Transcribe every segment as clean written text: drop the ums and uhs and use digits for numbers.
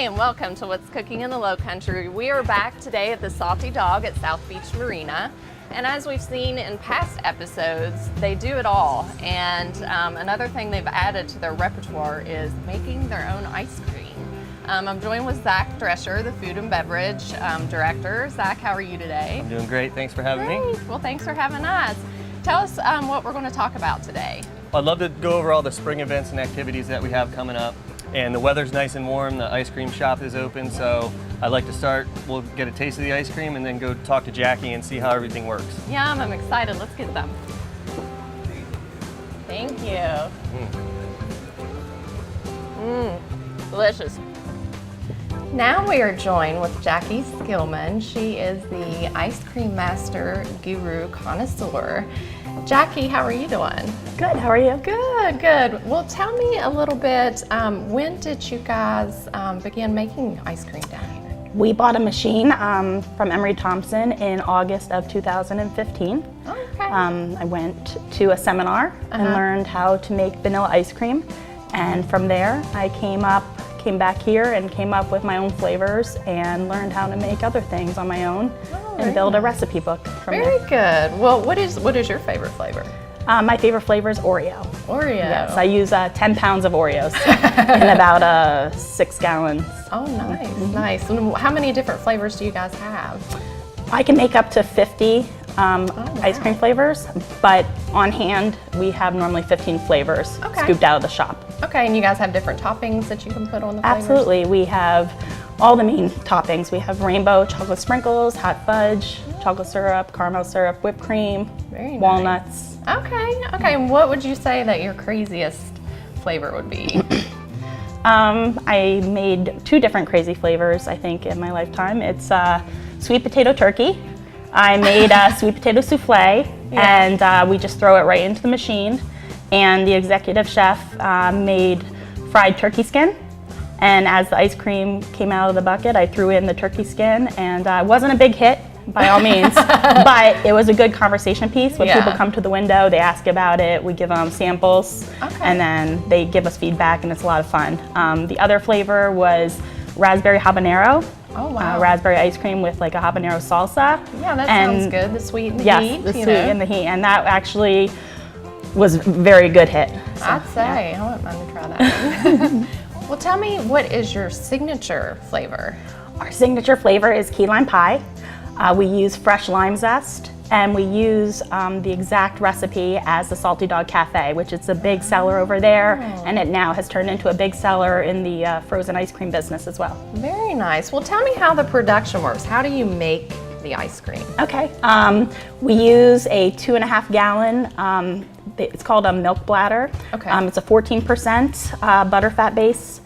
and welcome to What's Cooking in the Low Country. We are back today at the Salty Dog at South Beach Marina. And as we've seen in past episodes, they do it all. And another thing they've added to their repertoire is making their own ice cream. I'm joined with Zach Drescher, the Food and Beverage Director. Zach, how are you today? I'm doing great. Thanks for having me. Well, thanks for having us. Tell us what we're going to talk about today. I'd love to go over all the spring events and activities that we have coming up. And the weather's nice and warm, the ice cream shop is open, so I'd like to start, we'll get a taste of the ice cream and then go talk to Jackie and see how everything works. Yum, I'm excited. Let's get them. Thank you. Delicious. Now we are joined with Jackie Skillman. She is the ice cream master guru connoisseur. Jackie, how are you doing? Good, how are you? Good, good. Well, tell me a little bit, when did you guys begin making ice cream down here? We bought a machine from Emery Thompson in August of 2015. Okay. I went to a seminar and learned how to make vanilla ice cream. And from there, I came back here and came up with my own flavors and learned how to make other things on my own and build a recipe book from there. Very good. Well, what is your favorite flavor? My favorite flavor is Oreo. Oreo. Yes, I use 10 pounds of Oreos in about 6 gallons. Oh, nice, nice. And how many different flavors do you guys have? I can make up to 50 ice cream flavors, but on hand we have normally 15 flavors scooped out of the shop. Okay, and you guys have different toppings that you can put on the flavors? Absolutely. We have all the main toppings. We have rainbow chocolate sprinkles, hot fudge, chocolate syrup, caramel syrup, whipped cream, walnuts. Okay, okay. And what would you say that your craziest flavor would be? I made 2 different crazy flavors, I think, in my lifetime. It's sweet potato turkey. I made a sweet potato souffle, and we just throw it right into the machine. And the executive chef made fried turkey skin. And as the ice cream came out of the bucket, I threw in the turkey skin, and it wasn't a big hit by all means, but it was a good conversation piece. When people come to the window, they ask about it, we give them samples, and then they give us feedback, and it's a lot of fun. The other flavor was raspberry habanero. Oh, wow. Raspberry ice cream with like a habanero salsa. Yeah, that sounds good. The sweet and the heat. Yes, the sweet and the heat, and that actually was a very good hit. So, I'd say. I wouldn't mind to try that. Well, tell me, what is your signature flavor? Our signature flavor is key lime pie. We use fresh lime zest, and we use the exact recipe as the Salty Dog Cafe, which is a big seller over there, and it now has turned into a big seller in the frozen ice cream business as well. Very nice. Well, tell me how the production works. How do you make the ice cream? Okay, we use a 2.5 gallon, it's called a milk bladder. Okay. It's a 14% butterfat base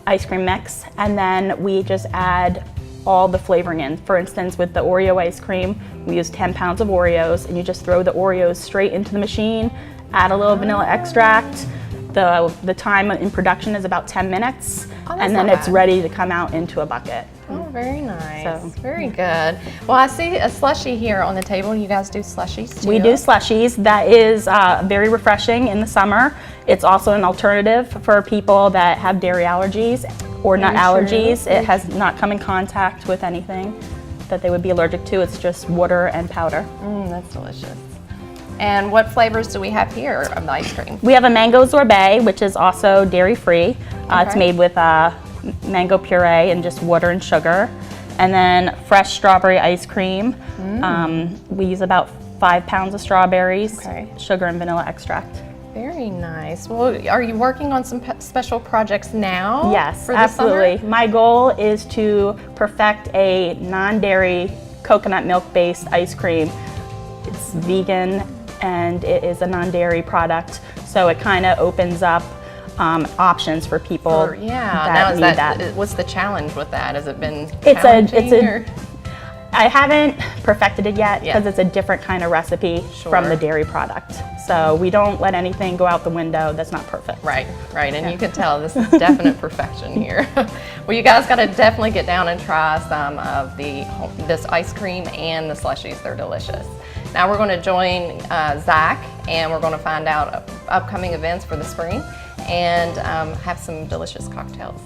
ice cream mix, and then we just add all the flavoring in. For instance, with the Oreo ice cream, we use 10 pounds of Oreos, and you just throw the Oreos straight into the machine, add a little vanilla extract. The time in production is about 10 minutes, and then it's ready to come out into a bucket. Oh, very nice. Very good. Well, I see a slushie here on the table. You guys do slushies too? We do slushies. That is very refreshing in the summer. It's also an alternative for people that have dairy allergies or nut allergies. It has not come in contact with anything that they would be allergic to. It's just water and powder. That's delicious. And what flavors do we have here of the ice cream? We have a mango sorbet, which is also dairy-free. It's made with mango puree and just water and sugar. And then fresh strawberry ice cream. We use about 5 pounds of strawberries, sugar and vanilla extract. Very nice. Well, are you working on some special projects now? Yes, for the absolutely. summer? My goal is to perfect a non-dairy coconut milk-based ice cream. It's vegan and it is a non-dairy product, so it kind of opens up options for people that need that. What's the challenge with that? Has it been challenging? I haven't perfected it yet because it's a different kind of recipe from the dairy product. So we don't let anything go out the window that's not perfect. Right, right, and you can tell this is definite perfection here. Well, you guys got to definitely get down and try some of this ice cream and the slushies. They're delicious. Now we're going to join Zach, and we're going to find out upcoming events for the spring and have some delicious cocktails.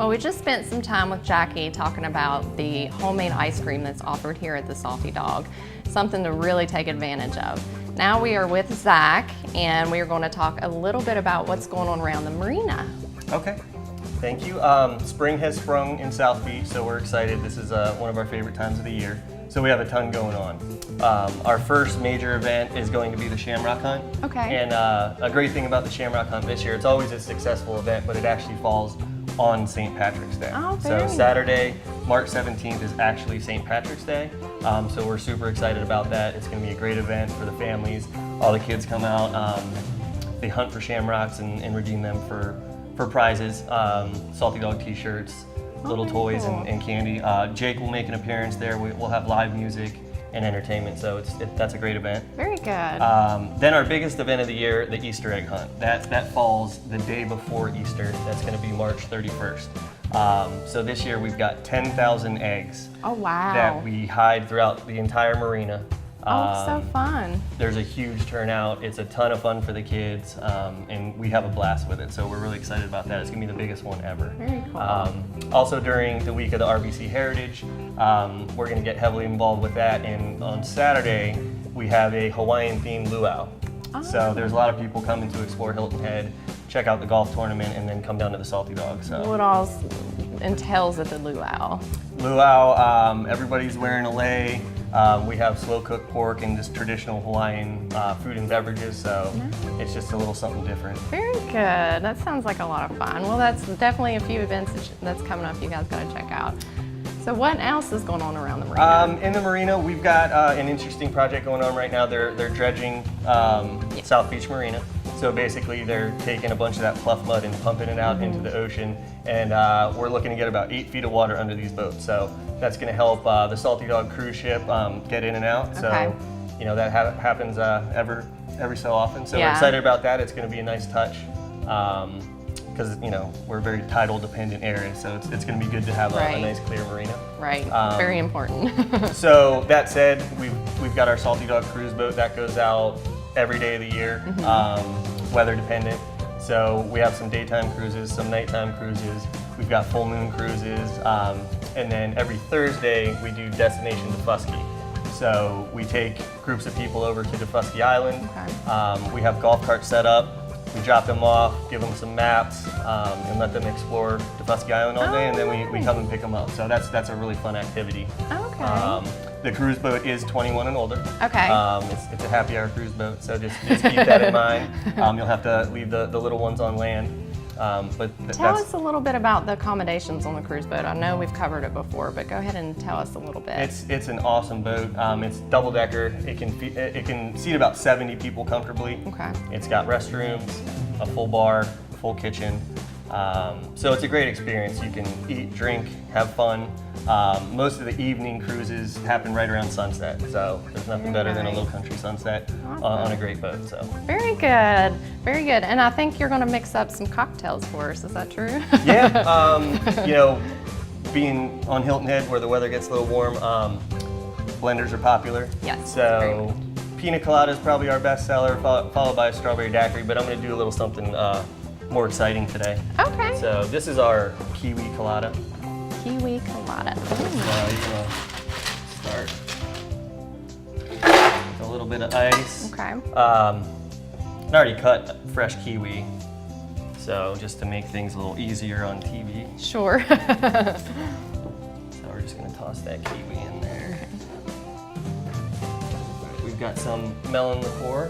Well, we just spent some time with Jackie talking about the homemade ice cream that's offered here at the Salty Dog, something to really take advantage of. Now we are with Zach, and we are going to talk a little bit about what's going on around the marina. Okay, thank you. Spring has sprung in South Beach, so we're excited. This is one of our favorite times of the year. So we have a ton going on. Our first major event is going to be the Shamrock Hunt. Okay. And a great thing about the Shamrock Hunt this year, it's always a successful event, but it actually falls on St. Patrick's Day. Oh, very so Saturday, March 17th is actually St. Patrick's Day. So we're super excited about that. It's going to be a great event for the families. All the kids come out. They hunt for shamrocks and redeem them for prizes. Salty Dog t-shirts, little toys cool. and candy. Jake will make an appearance there. We'll have live music and entertainment, so that's a great event. Very good. Then our biggest event of the year, the Easter egg hunt. That falls the day before Easter. That's going to be March 31st. So this year we've got 10,000 eggs Oh, wow. that we hide throughout the entire marina. Oh, so fun. There's a huge turnout. It's a ton of fun for the kids, and we have a blast with it. So we're really excited about that. It's gonna be the biggest one ever. Very cool. Also during the week of the RBC Heritage, we're gonna get heavily involved with that. And on Saturday, we have a Hawaiian-themed luau. So there's a lot of people coming to explore Hilton Head, check out the golf tournament, and then come down to the Salty Dog. So What all entails at the luau? luau, everybody's wearing a lei. We have slow-cooked pork and just traditional Hawaiian food and beverages, so it's just a little something different. Very good. That sounds like a lot of fun. Well, that's definitely a few events that's coming up you guys got to check out. So what else is going on around the marina? In the marina, we've got an interesting project going on right now. They're dredging South Beach Marina. So basically they're taking a bunch of that pluff mud and pumping it out into the ocean, and we're looking to get about 8 feet of water under these boats. So that's going to help the Salty Dog cruise ship get in and out. So you know that happens every so often. So we're excited about that. It's going to be a nice touch because you know we're a very tidal dependent area, so it's going to be good to have a nice clear marina. Right. Very important. So that said, we've got our Salty Dog cruise boat that goes out every day of the year, weather dependent. So we have some daytime cruises, some nighttime cruises. We've got full moon cruises, and then every Thursday we do Destination Defusky. So we take groups of people over to Defusky Island. We have golf carts set up. We drop them off, give them some maps, and let them explore Defusky Island all day, and then we come and pick them up. So that's a really fun activity. Okay. The cruise boat is 21 and older. Okay. It's a happy hour cruise boat, so just keep that in mind. You'll have to leave the little ones on land. Tell us a little bit about the accommodations on the cruise boat. I know we've covered it before, but go ahead and tell us a little bit. It's an awesome boat. It's double decker. It can seat about 70 people comfortably. Okay. It's got restrooms, a full bar, full kitchen. So it's a great experience. You can eat, drink, have fun. Most of the evening cruises happen right around sunset, so there's nothing better than a little country sunset on a great boat. So very good, very good. And I think you're going to mix up some cocktails for us. Is that true? Yeah. You know, being on Hilton Head where the weather gets a little warm, blenders are popular. Yes. So pina colada is probably our best seller, followed by a strawberry daiquiri. But I'm going to do a little something more exciting today. Okay. So this is our kiwi colada. Kiwi colada. You're gonna start with a little bit of ice. Okay. I already cut fresh kiwi, so just to make things a little easier on TV. Sure. So we're just gonna toss that kiwi in there. We've got some melon liqueur.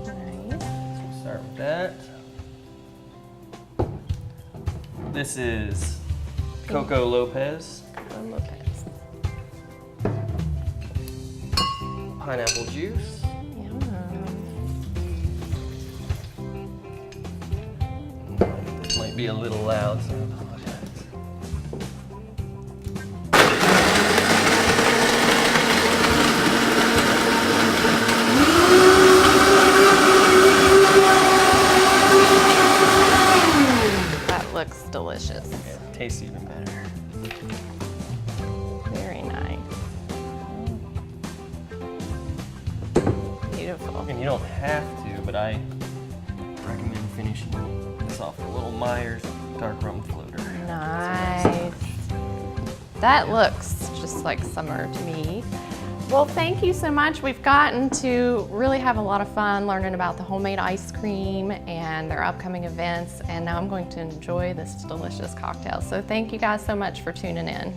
Nice. So we'll start with that. This is Coco Lopez. Lopez. Pineapple juice. Yum. This might be a little loud, so I apologize. That looks delicious. Yeah, tastes even better. Very nice. Beautiful. And you don't have to, but I recommend finishing this off with a little Myers dark rum floater. Nice. That looks just like summer to me. Well, thank you so much. We've gotten to really have a lot of fun learning about the homemade ice cream and their upcoming events, and now I'm going to enjoy this delicious cocktail. So thank you guys so much for tuning in.